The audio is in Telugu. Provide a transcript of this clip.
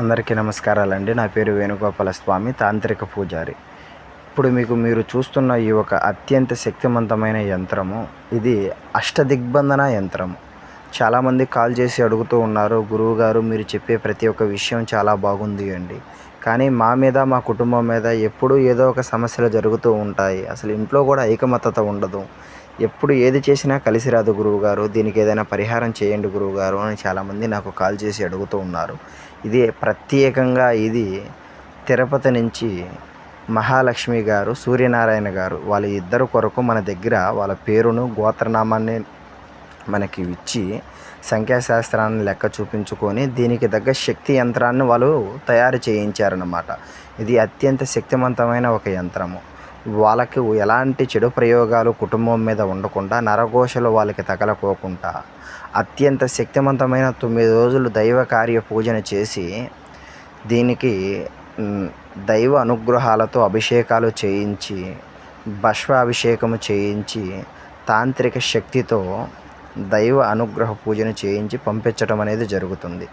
అందరికీ నమస్కారాలండి. నా పేరు వేణుగోపాల స్వామి, తాంత్రిక పూజారి. ఇప్పుడు మీరు చూస్తున్న ఈ ఒక అత్యంత శక్తివంతమైన యంత్రము, ఇది అష్టదిగ్బంధన యంత్రము. చాలామంది కాల్ చేసి అడుగుతూ ఉన్నారు, గురువుగారు మీరు చెప్పే ప్రతి ఒక్క విషయం చాలా బాగుంది అండి. కానీ మా మీద, మా కుటుంబం మీద ఎప్పుడూ ఏదో ఒక సమస్యలు జరుగుతూ ఉంటాయి. అసలు ఇంట్లో కూడా ఐకమత్యత ఉండదు. ఎప్పుడు ఏది చేసినా కలిసి రాదు గురువుగారు. దీనికి ఏదైనా పరిహారం చేయండి గురువుగారు అని చాలామంది నాకు కాల్ చేసి అడుగుతూ ఉన్నారు. ఇది ప్రత్యేకంగా తిరుపతి నుంచి మహాలక్ష్మి గారు, సూర్యనారాయణ గారు వాళ్ళ ఇద్దరు కొరకు మన దగ్గర వాళ్ళ పేరును, గోత్రనామాన్ని మనకి ఇచ్చి సంఖ్యాశాస్త్రాన్ని లెక్క చూపించుకొని దీనికి తగ్గ శక్తి యంత్రాన్ని వాళ్ళు తయారు చేయించారన్నమాట. ఇది అత్యంత శక్తివంతమైన ఒక యంత్రము. వాళ్ళకి ఎలాంటి చెడు ప్రయోగాలు కుటుంబం మీద ఉండకుండా, నరఘోషలు వాళ్ళకి తగలకోకుండా అత్యంత శక్తివంతమైన 9 రోజులు దైవ కార్య పూజన చేసి దీనికి దైవ అనుగ్రహాలతో అభిషేకాలు చేయించి, భస్మాభిషేకము చేయించి, తాంత్రిక శక్తితో దైవ అనుగ్రహ పూజను చేయించి పంపించడం అనేది జరుగుతుంది.